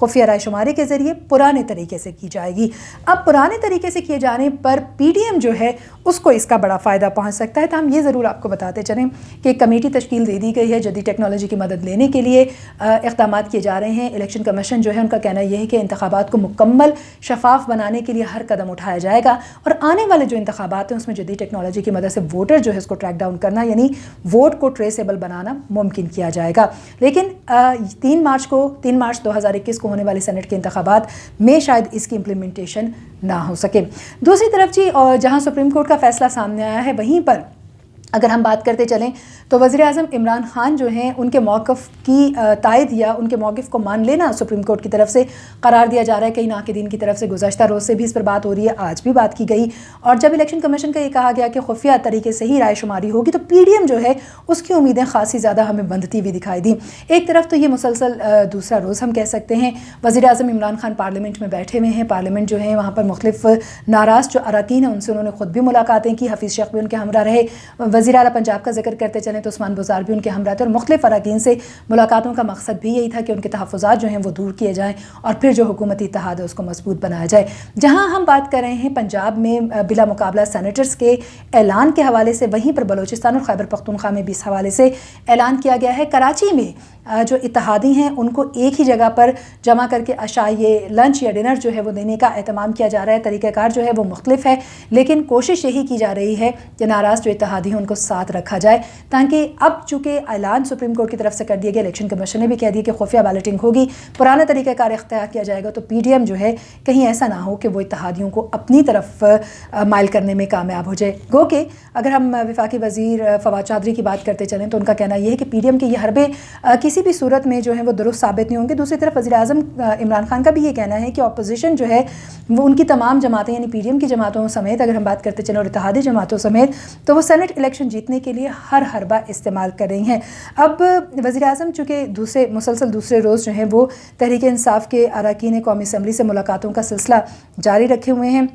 خفیہ رائے شماری کے ذریعے پرانے طریقے سے کی جائے گی۔ اب پرانے طریقے سے کیے جانے پر پی ڈی ایم جو ہے اس کو اس کا بڑا فائدہ پہنچ سکتا ہے۔ تو ہم یہ ضرور آپ کو بتاتے چلیں کہ ایک کمیٹی تشکیل دے دی گئی ہے، جدید ٹیکنالوجی کی مدد لینے کے لیے اقدامات کیے جا رہے ہیں۔ الیکشن کمیشن جو ہے ان کا کہنا یہ ہے کہ انتخابات کو مکمل شفاف بنانے کے لیے ہر قدم اٹھایا جائے گا، اور آنے والے جو انتخابات ہیں اس میں جدید ٹیکنالوجی کی مدد سے ووٹر جو ہے اس کو ٹریک ڈاؤن کرنا، یعنی ووٹ کو ٹریسیبل بنانا ممکن کیا جائے گا۔ لیکن 3 مارچ 2021 کو ہونے والے سینٹ کے انتخابات میں شاید اس کی امپلیمنٹیشن نہ ہو سکے۔ دوسری طرف جہاں سپریم کورٹ کا فیصلہ سامنے آیا ہے، وہیں پر اگر ہم بات کرتے چلیں تو وزیر اعظم عمران خان جو ہیں ان کے موقف کی تائید یا ان کے موقف کو مان لینا سپریم کورٹ کی طرف سے قرار دیا جا رہا ہے کئی ناقدین کی طرف سے۔ گزشتہ روز سے بھی اس پر بات ہو رہی ہے، آج بھی بات کی گئی، اور جب الیکشن کمیشن کا یہ کہا گیا کہ خفیہ طریقے سے ہی رائے شماری ہوگی تو پی ڈی ایم جو ہے اس کی امیدیں خاصی زیادہ ہمیں بندھتی ہوئی دکھائی دی۔ ایک طرف تو یہ مسلسل دوسرا روز ہم کہہ سکتے ہیں وزیر اعظم عمران خان پارلیمنٹ میں بیٹھے ہوئے ہیں، پارلیمنٹ جو ہے وہاں پر مختلف ناراض جو اراکین ہیں ان سے انہوں نے خود بھی ملاقاتیں کی، حفیظ شیخ بھی ان کے ہمراہ رہے، وزیر اعلیٰ پنجاب کا ذکر کرتے چلیں تو عثمان بزار بھی ان کے ہمراہ تھے، اور مختلف اراکین سے ملاقاتوں کا مقصد بھی یہی تھا کہ ان کے تحفظات جو ہیں وہ دور کیے جائیں اور پھر جو حکومتی اتحاد ہے اس کو مضبوط بنایا جائے۔ جہاں ہم بات کر رہے ہیں پنجاب میں بلا مقابلہ سینیٹرز کے اعلان کے حوالے سے، وہیں پر بلوچستان اور خیبر پختونخوا میں بھی اس حوالے سے اعلان کیا گیا ہے۔ کراچی میں جو اتحادی ہیں ان کو ایک ہی جگہ پر جمع کر کے عشائے لنچ یا ڈنر جو ہے وہ دینے کا اہتمام کیا جا رہا ہے۔ طریقہ کار جو ہے وہ مختلف ہے، لیکن کوشش یہی کی جا رہی ہے کہ ناراض جو اتحادی ہیں ان کو ساتھ رکھا جائے، تاکہ اب چونکہ اعلان سپریم کورٹ کی طرف سے کر دیا گیا، الیکشن کمیشن نے بھی کہہ دیا کہ خفیہ بیلٹنگ ہوگی، پرانا طریقہ کار اختیار کیا جائے گا، تو پی ڈی ایم جو ہے کہیں ایسا نہ ہو کہ وہ اتحادیوں کو اپنی طرف مائل کرنے میں کامیاب ہو جائے۔ گو کہ اگر ہم وفاقی وزیر فواد چودھری کی بات کرتے چلیں تو ان کا کہنا یہ ہے کہ پی ڈی ایم کے یہ حربے کسی بھی صورت میں جو ہے وہ درست ثابت نہیں ہوں گے۔ دوسری طرف وزیر اعظم عمران خان کا بھی یہ کہنا ہے کہ اپوزیشن جو ہے وہ ان کی تمام جماعتیں یعنی پی ڈی ایم کی جماعتوں سمیت اگر ہم بات کرتے چلیں اور اتحادی جماعتوں سمیت، تو وہ سینٹ الیکشن جیتنے کے لیے ہر حربہ استعمال کر رہی ہیں۔ اب وزیر اعظم چونکہ مسلسل دوسرے روز جو ہیں وہ تحریک انصاف کے اراکین قومی اسمبلی سے ملاقاتوں کا سلسلہ جاری رکھے ہوئے ہیں۔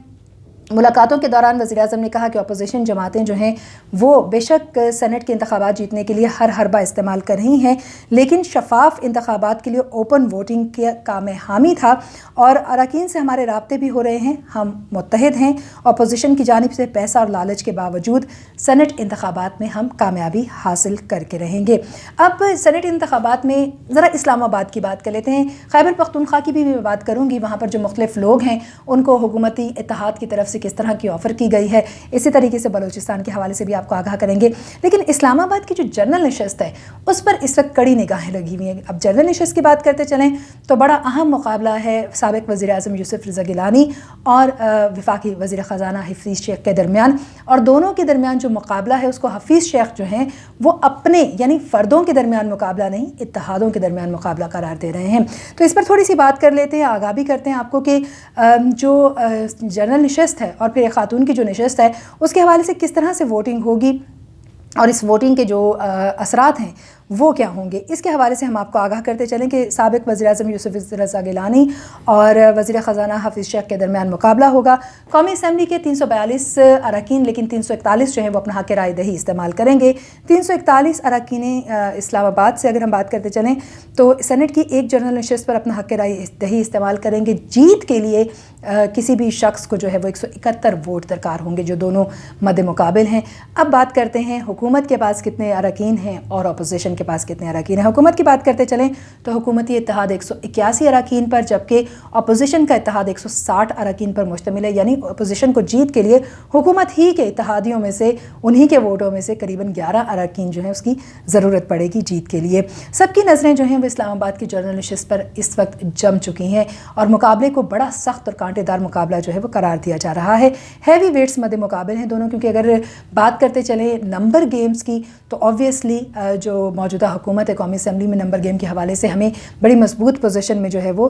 ملاقاتوں کے دوران وزیر اعظم نے کہا کہ اپوزیشن جماعتیں جو ہیں وہ بے شک سینٹ کے انتخابات جیتنے کے لیے ہر حربہ استعمال کر رہی ہیں، لیکن شفاف انتخابات کے لیے اوپن ووٹنگ کا میں حامی تھا، اور اراکین سے ہمارے رابطے بھی ہو رہے ہیں، ہم متحد ہیں، اپوزیشن کی جانب سے پیسہ اور لالچ کے باوجود سینٹ انتخابات میں ہم کامیابی حاصل کر کے رہیں گے۔ اب سینٹ انتخابات میں ذرا اسلام آباد کی بات کر لیتے ہیں، خیبر پختونخوا کی بھی میں بات کروں گی، وہاں پر جو مختلف لوگ ہیں ان کو حکومتی اتحاد کی طرف سے کس طرح کی آفر کی گئی ہے، اسی طریقے سے بلوچستان کے حوالے سے بھی آپ کو آگاہ کریں گے۔ لیکن اسلام آباد کی جو جنرل نشست ہے اس پر اس وقت کڑی نگاہیں لگی ہوئی ہیں۔ اب جنرل نشست کی بات کرتے چلیں تو بڑا اہم مقابلہ ہے سابق وزیر اعظم یوسف رضا گیلانی اور وفاقی وزیر خزانہ حفیظ شیخ کے درمیان، اور دونوں کے درمیان جو مقابلہ ہے اس کو حفیظ شیخ جو ہیں وہ اپنے یعنی فردوں کے درمیان مقابلہ نہیں، اتحادوں کے درمیان مقابلہ قرار دے رہے ہیں۔ تو اس پر تھوڑی سی بات کر لیتے ہیں، آگاہ بھی کرتے ہیں آپ کو کہ جو جنرل نشست ہے اور پھر ایک خاتون کی جو نشست ہے اس کے حوالے سے کس طرح سے ووٹنگ ہوگی اور اس ووٹنگ کے جو اثرات ہیں وہ کیا ہوں گے، اس کے حوالے سے ہم آپ کو آگاہ کرتے چلیں کہ سابق وزیر اعظم یوسف رضا گیلانی اور وزیر خزانہ حفیظ شیخ کے درمیان مقابلہ ہوگا۔ قومی اسمبلی کے 342 اراکین، لیکن 341 جو ہیں وہ اپنا حق رائے دہی استعمال کریں گے۔ 341 اراکین اسلام آباد سے اگر ہم بات کرتے چلیں تو سینٹ کی ایک جنرل نشست پر اپنا حق رائے دہی استعمال کریں گے۔ جیت کے لیے کسی بھی شخص کو جو ہے وہ 171 ووٹ درکار ہوں گے جو دونوں مد مقابل ہیں۔ اب بات کرتے ہیں حکومت کے پاس کتنے اراکین ہیں اور اپوزیشن کے پاس کتنے اراکین ہیں۔ حکومت کی بات کرتے چلیں تو حکومتی اتحاد 181 اراکین پر، جبکہ اپوزیشن کا اتحاد 160 اراکین پر مشتمل ہے، یعنی اپوزیشن کو جیت کے لیے حکومت ہی کے اتحادیوں میں سے انہی کے ووٹوں میں سے قریباً 11 اراکین جو ہیں اس کی ضرورت پڑے گی جیت کے لیے۔ سب کی نظریں جو ہیں وہ اسلام آباد کی جنرل نشست پر اس وقت جم چکی ہیں اور مقابلے کو بڑا سخت اور کانٹے دار مقابلہ جو ہے وہ قرار دیا جا رہا ہے۔ ہیوی ویٹس مد مقابل ہیں دونوں، کیونکہ اگر بات کرتے چلیں نمبر گیمز کی تو آبویسلی جو موجودہ حکومت ہے قومی اسمبلی میں نمبر گیم کے حوالے سے ہمیں بڑی مضبوط پوزیشن میں جو ہے وہ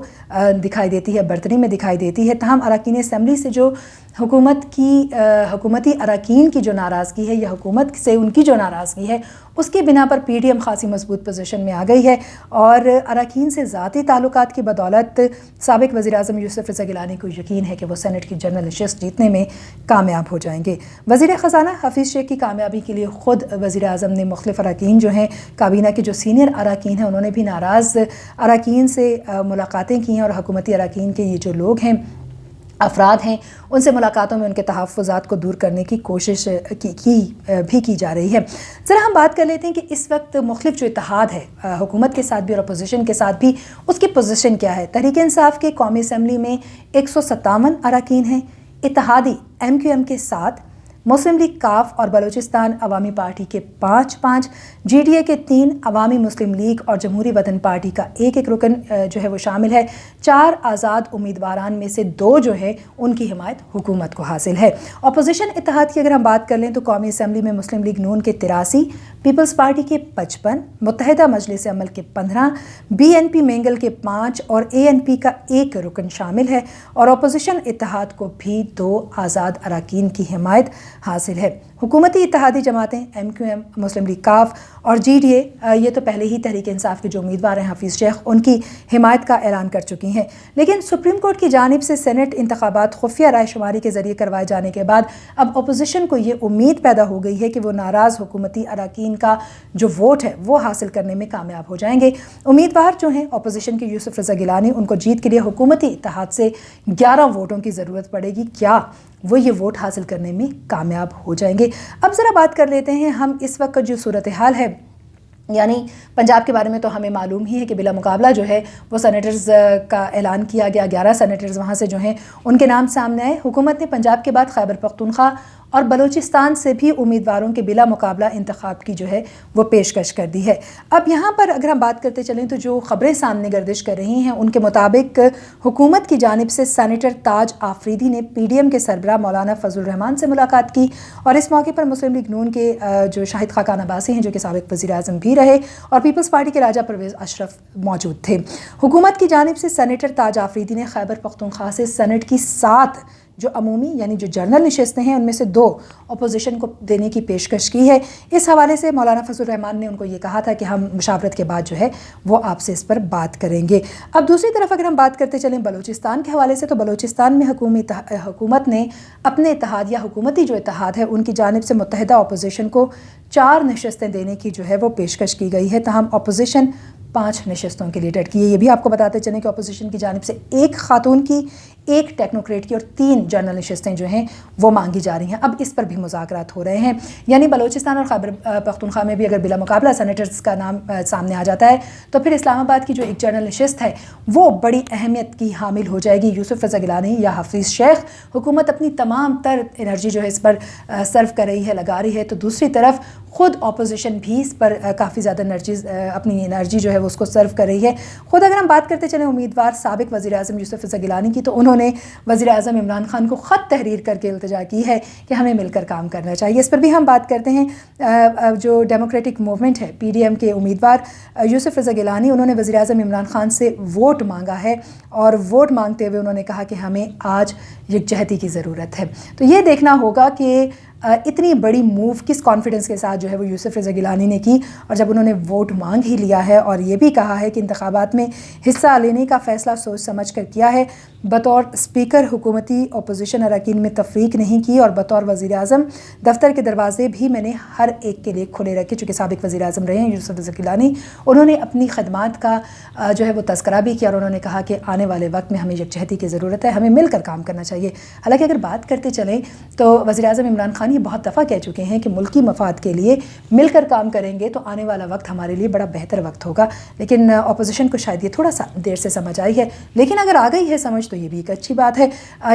دکھائی دیتی ہے، برتری میں دکھائی دیتی ہے۔ تاہم اراکین اسمبلی سے جو حکومتی اراکین کی جو ناراضگی ہے یا حکومت سے ان کی جو ناراضگی ہے اس کی بنا پر پی ڈی ایم خاصی مضبوط پوزیشن میں آ گئی ہے اور اراکین سے ذاتی تعلقات کی بدولت سابق وزیر اعظم یوسف رضا گیلانی کو یقین ہے کہ وہ سینٹ کی جنرل نشست جیتنے میں کامیاب ہو جائیں گے۔ وزیر خزانہ حفیظ شیخ کی کامیابی کے لیے خود وزیر اعظم نے مختلف اراکین جو ہیں، کابینہ کے جو سینئر اراکین ہیں، انہوں نے بھی ناراض اراکین سے ملاقاتیں کی ہیں اور حکومتی اراکین کے یہ جو لوگ ہیں، افراد ہیں، ان سے ملاقاتوں میں ان کے تحفظات کو دور کرنے کی کوشش کی جا رہی ہے۔ ذرا ہم بات کر لیتے ہیں کہ اس وقت مختلف جو اتحاد ہے حکومت کے ساتھ بھی اور اپوزیشن کے ساتھ بھی، اس کی پوزیشن کیا ہے۔ تحریک انصاف کے قومی اسمبلی میں 157 اراکین ہیں، اتحادی ایم کیو ایم کے ساتھ، مسلم لیگ کاف اور بلوچستان عوامی پارٹی کے 5 جی ڈی اے کے 3، عوامی مسلم لیگ اور جمہوری وطن پارٹی کا 1 رکن جو ہے وہ شامل ہے۔ 4 آزاد امیدواران میں سے 2 جو ہے ان کی حمایت حکومت کو حاصل ہے۔ اپوزیشن اتحاد کی اگر ہم بات کر لیں تو قومی اسمبلی میں مسلم لیگ نون کے 83، پیپلز پارٹی کے 55، متحدہ مجلس عمل کے 15، بی این پی مینگل کے 5 اور اے این پی کا 1 رکن شامل ہے، اور اپوزیشن اتحاد کو بھی 2 آزاد اراکین کی حمایت حاصل ہے۔ حکومتی اتحادی جماعتیں ایم کیو ایم، مسلم لیگ کاف اور جی ڈی اے یہ تو پہلے ہی تحریک انصاف کے جو امیدوار ہیں حفیظ شیخ، ان کی حمایت کا اعلان کر چکی ہیں، لیکن سپریم کورٹ کی جانب سے سینٹ انتخابات خفیہ رائے شماری کے ذریعے کروائے جانے کے بعد اب اپوزیشن کو یہ امید پیدا ہو گئی ہے کہ وہ ناراض حکومتی اراکین کا جو ووٹ ہے وہ حاصل کرنے میں کامیاب ہو جائیں گے۔ امیدوار جو ہیں اپوزیشن کے یوسف رضا گیلانی، ان کو جیت کے لیے حکومتی اتحاد سے 11 ووٹوں کی ضرورت پڑے گی۔ کیا وہ یہ ووٹ حاصل کرنے میں کامیاب ہو جائیں گے؟ اب ذرا بات کر لیتے ہیں ہم اس وقت جو صورتحال ہے، یعنی پنجاب کے بارے میں تو ہمیں معلوم ہی ہے کہ بلا مقابلہ جو ہے وہ سینیٹرز کا اعلان کیا گیا، 11 سینیٹرز وہاں سے جو ہیں ان کے نام سامنے آئے۔ حکومت نے پنجاب کے بعد خیبر پختونخوا اور بلوچستان سے بھی امیدواروں کے بلا مقابلہ انتخاب کی جو ہے وہ پیشکش کر دی ہے۔ اب یہاں پر اگر ہم بات کرتے چلیں تو جو خبریں سامنے گردش کر رہی ہیں ان کے مطابق حکومت کی جانب سے سینیٹر تاج آفریدی نے پی ڈی ایم کے سربراہ مولانا فضل الرحمان سے ملاقات کی، اور اس موقع پر مسلم لیگ نون کے جو شاہد خاقان عباسی ہیں جو کہ سابق وزیر اعظم بھی رہے، اور پیپلز پارٹی کے راجہ پرویز اشرف موجود تھے۔ حکومت کی جانب سے سینیٹر تاج آفریدی نے خیبر پختونخوا سے سینٹ کی 7 جو عمومی یعنی جو جنرل نشستیں ہیں ان میں سے 2 اپوزیشن کو دینے کی پیشکش کی ہے۔ اس حوالے سے مولانا فضل الرحمان نے ان کو یہ کہا تھا کہ ہم مشاورت کے بعد جو ہے وہ آپ سے اس پر بات کریں گے۔ اب دوسری طرف اگر ہم بات کرتے چلیں بلوچستان کے حوالے سے، تو بلوچستان میں حکومت نے اپنے اتحاد یا حکومتی جو اتحاد ہے ان کی جانب سے متحدہ اپوزیشن کو 4 نشستیں دینے کی جو ہے وہ پیشکش کی گئی ہے، تاہم اپوزیشن 5 نشستوں کے لیے ڈٹ کی ہے۔ یہ بھی آپ کو بتاتے چلیں کہ اپوزیشن کی جانب سے 1 خاتون کی، 1 ٹیکنوکریٹ کی اور 3 جنرل نشستیں جو ہیں وہ مانگی جا رہی ہیں۔ اب اس پر بھی مذاکرات ہو رہے ہیں، یعنی بلوچستان اور خیبر پختونخوا میں بھی اگر بلا مقابلہ سینیٹرز کا نام سامنے آ جاتا ہے تو پھر اسلام آباد کی جو ایک جنرل نشست ہے وہ بڑی اہمیت کی حامل ہو جائے گی۔ یوسف رضا گیلانی یا حفیظ شیخ، حکومت اپنی تمام تر انرجی جو ہے اس پر صرف کر رہی ہے، لگا رہی ہے، تو دوسری طرف خود اپوزیشن بھی اس پر کافی زیادہ اپنی انرجی جو ہے وہ اس کو سرو کر رہی ہے۔ خود اگر ہم بات کرتے چلیں امیدوار سابق وزیر اعظم یوسف رضا گیلانی کی، تو انہوں نے وزیر اعظم عمران خان کو خط تحریر کر کے التجا کی ہے کہ ہمیں مل کر کام کرنا چاہیے۔ اس پر بھی ہم بات کرتے ہیں۔ جو ڈیموکریٹک موومنٹ ہے، پی ڈی ایم کے امیدوار یوسف رضا گیلانی، انہوں نے وزیر اعظم عمران خان سے ووٹ مانگا ہے، اور ووٹ مانگتے ہوئے انہوں نے کہا کہ ہمیں آج یکجہتی کی ضرورت ہے۔ تو یہ دیکھنا ہوگا کہ اتنی بڑی موو کس کانفیڈنس کے ساتھ جو ہے وہ یوسف رضا گیلانی نے کی، اور جب انہوں نے ووٹ مانگ ہی لیا ہے اور یہ بھی کہا ہے کہ انتخابات میں حصہ لینے کا فیصلہ سوچ سمجھ کر کیا ہے، بطور اسپیکر حکومتی اپوزیشن اراکین میں تفریق نہیں کی، اور بطور وزیر اعظم دفتر کے دروازے بھی میں نے ہر ایک کے لیے کھلے رکھے۔ چونکہ سابق وزیر اعظم رہے ہیں یوسف رضا گیلانی، انہوں نے اپنی خدمات کا جو ہے وہ تذکرہ بھی کیا، اور انہوں نے کہا کہ آنے والے وقت میں ہمیں یکجہتی کی ضرورت ہے، ہمیں مل کر کام کرنا چاہیے۔ حالانکہ اگر بات کرتے چلیں تو وزیر اعظم عمران خان یہ بہت دفعہ کہہ چکے ہیں کہ ملکی مفاد کے لیے مل کر کام کریں گے تو آنے والا وقت ہمارے لیے بڑا بہتر وقت ہوگا، لیکن اپوزیشن کو شاید یہ تھوڑا سا دیر سے سمجھ آئی ہے، لیکن اگر آ گئی ہے سمجھ تو یہ بھی ایک اچھی بات ہے۔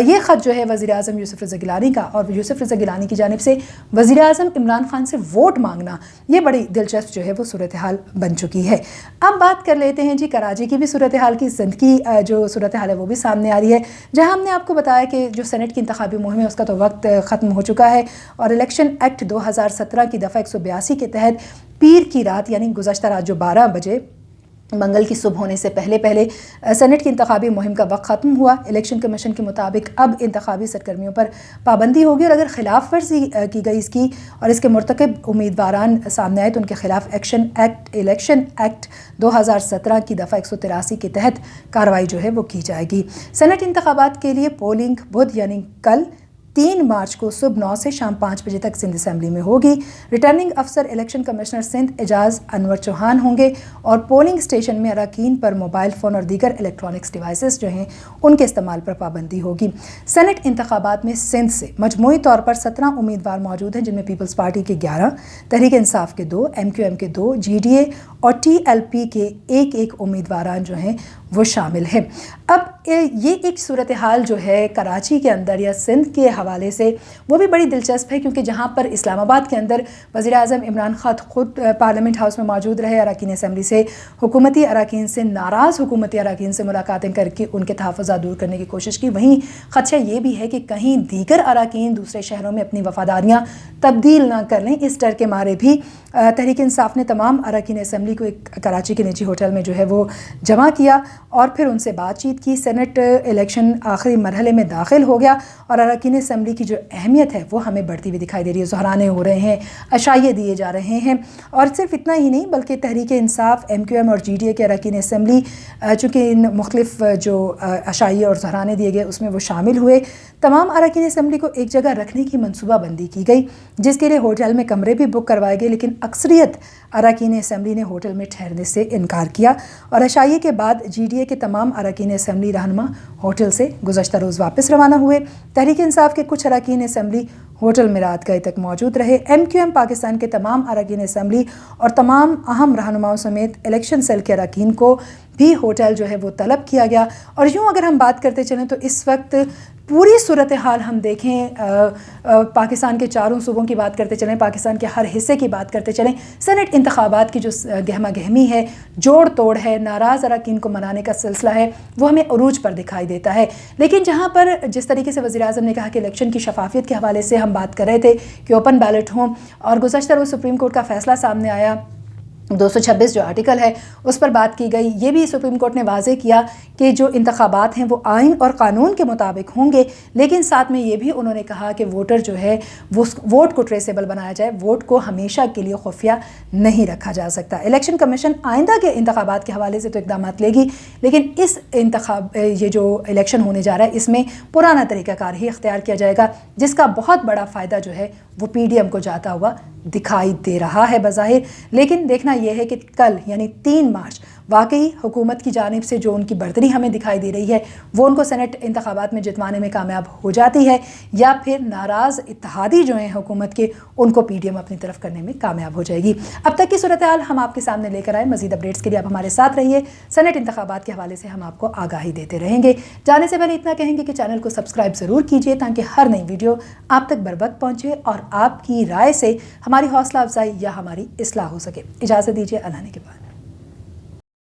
یہ خط جو ہے وزیر اعظم یوسف رضا گیلانی کا، اور یوسف رضا گیلانی کی جانب سے وزیر اعظم عمران خان سے ووٹ مانگنا، یہ بڑی دلچسپ جو ہے وہ صورتحال بن چکی ہے۔ اب بات کر لیتے ہیں جی کراچی کی بھی صورتحال کی، سندھ کی جو صورتحال ہے وہ بھی سامنے آ رہی ہے، جہاں ہم نے آپ کو بتایا کہ جو سینٹ کی انتخابی مہم ہے اس کا تو وقت ختم ہو چکا ہے، اور الیکشن ایکٹ 2017 کی دفعہ 182 کے تحت پیر کی رات یعنی گزشتہ رات جو 12 بجے منگل کی صبح ہونے سے پہلے سینٹ کی انتخابی مہم کا وقت ختم ہوا۔ الیکشن کمیشن کے مطابق اب انتخابی سرگرمیوں پر پابندی ہوگی، اور اگر خلاف ورزی کی گئی اس کی اور اس کے مرتکب امیدواران سامنے آئے تو ان کے خلاف الیکشن ایکٹ 2017 کی دفعہ 183 کے تحت کارروائی جو ہے وہ کی جائے گی۔ سینٹ انتخابات کے لیے پولنگ بدھ یعنی کل 3 مارچ کو صبح 9 سے شام 5 بجے تک سندھ اسمبلی میں ہوگی۔ ریٹرننگ افسر الیکشن کمشنر سندھ اعجاز انور چوہان ہوں گے، اور پولنگ اسٹیشن میں اراکین پر موبائل فون اور دیگر الیکٹرانکس ڈیوائسز جو ہیں ان کے استعمال پر پابندی ہوگی۔ سینٹ انتخابات میں سندھ سے مجموعی طور پر 17 امیدوار موجود ہیں، جن میں پیپلز پارٹی کے 11، تحریک انصاف کے 2، MQM کے 2، GDA اور TLP کے ایک امیدواران جو ہیں وہ شامل ہیں۔ اب یہ ایک صورتحال جو ہے کراچی کے اندر یا سندھ کے حوالے سے وہ بھی بڑی دلچسپ ہے، کیونکہ جہاں پر اسلام آباد کے اندر وزیر اعظم عمران خان خود پارلیمنٹ ہاؤس میں موجود رہے، اراکین اسمبلی سے حکومتی اراکین سے ناراض حکومتی اراکین سے ملاقاتیں کر کے ان کے تحفظات دور کرنے کی کوشش کی، وہیں خدشہ یہ بھی ہے کہ کہیں دیگر اراکین دوسرے شہروں میں اپنی وفاداریاں تبدیل نہ کر لیں۔ اس ڈر کے مارے بھی تحریک انصاف نے تمام اراکین اسمبلی کو ایک کراچی کے نجی ہوٹل میں جو ہے وہ جمع کیا اور پھر ان سے بات چیت کی۔ سینٹ الیکشن آخری مرحلے میں داخل ہو گیا، اور اراکین اسمبلی کی جو اہمیت ہے وہ ہمیں بڑھتی ہوئی دکھائی دے رہی ہے۔ ظہرانے ہو رہے ہیں، عشائیے دیے جا رہے ہیں، اور صرف اتنا ہی نہیں بلکہ تحریک انصاف، MQM اور GDA کے اراکین اسمبلی چونکہ ان مختلف جو عشائیے اور ظہرانے دیے گئے اس میں وہ شامل ہوئے۔ تمام اراکین اسمبلی کو ایک جگہ رکھنے کی منصوبہ بندی کی گئی، جس کے لیے ہوٹل میں کمرے بھی بک کروائے گئے، لیکن اکثریت اراکین اسمبلی نے ہوٹل میں ٹھہرنے سے انکار کیا، اور عشائیے کے بعد GDA کے تمام اراکین اسمبلی رہنما ہوٹل سے گزشتہ روز واپس روانہ ہوئے۔ تحریک انصاف کے کچھ اراکین اسمبلی ہوٹل میں رات گئے تک موجود رہے۔ MQM پاکستان کے تمام اراکین اسمبلی اور تمام اہم رہنماؤں سمیت الیکشن سیل کے اراکین کو بھی ہوٹل جو ہے وہ طلب کیا گیا۔ اور یوں اگر ہم بات کرتے چلیں تو اس وقت پوری صورتحال ہم دیکھیں، پاکستان کے چاروں صوبوں کی بات کرتے چلیں، پاکستان کے ہر حصے کی بات کرتے چلیں، سینٹ انتخابات کی جو گہما گہمی ہے، جوڑ توڑ ہے، ناراض اراکین کو منانے کا سلسلہ ہے، وہ ہمیں عروج پر دکھائی دیتا ہے۔ لیکن جہاں پر جس طریقے سے وزیر اعظم نے کہا کہ الیکشن کی شفافیت کے حوالے سے ہم بات کر رہے تھے کہ اوپن بیلٹ ہوں، اور گزشتہ روز سپریم کورٹ کا فیصلہ سامنے آیا، 226 جو آرٹیکل ہے اس پر بات کی گئی۔ یہ بھی سپریم کورٹ نے واضح کیا کہ جو انتخابات ہیں وہ آئین اور قانون کے مطابق ہوں گے، لیکن ساتھ میں یہ بھی انہوں نے کہا کہ ووٹر جو ہے وہ ووٹ کو ٹریسیبل بنایا جائے، ووٹ کو ہمیشہ کے لیے خفیہ نہیں رکھا جا سکتا۔ الیکشن کمیشن آئندہ کے انتخابات کے حوالے سے تو اقدامات لے گی، لیکن اس یہ جو الیکشن ہونے جا رہا ہے اس میں پرانا طریقہ کار ہی اختیار کیا جائے گا، جس کا بہت بڑا فائدہ جو ہے وہ PDM کو جاتا ہوا دکھائی دے رہا ہے بظاہر۔ لیکن دیکھنا یہ ہے کہ کل یعنی 3 مارچ واقعی حکومت کی جانب سے جو ان کی برتری ہمیں دکھائی دے رہی ہے وہ ان کو سینٹ انتخابات میں جتوانے میں کامیاب ہو جاتی ہے، یا پھر ناراض اتحادی جو ہیں حکومت کے ان کو PDM اپنی طرف کرنے میں کامیاب ہو جائے گی۔ اب تک کی صورتحال ہم آپ کے سامنے لے کر آئے۔ مزید اپڈیٹس کے لیے آپ ہمارے ساتھ رہیے۔ سینٹ انتخابات کے حوالے سے ہم آپ کو آگاہی دیتے رہیں گے۔ جانے سے پہلے اتنا کہیں گے کہ چینل کو سبسکرائب ضرور کیجیے تاکہ ہر نئی ویڈیو آپ تک بروقت پہنچے اور آپ کی رائے سے ہماری حوصلہ افزائی یا ہماری اصلاح ہو سکے۔ اجازت دیجیے، اللہ نے کے بعد۔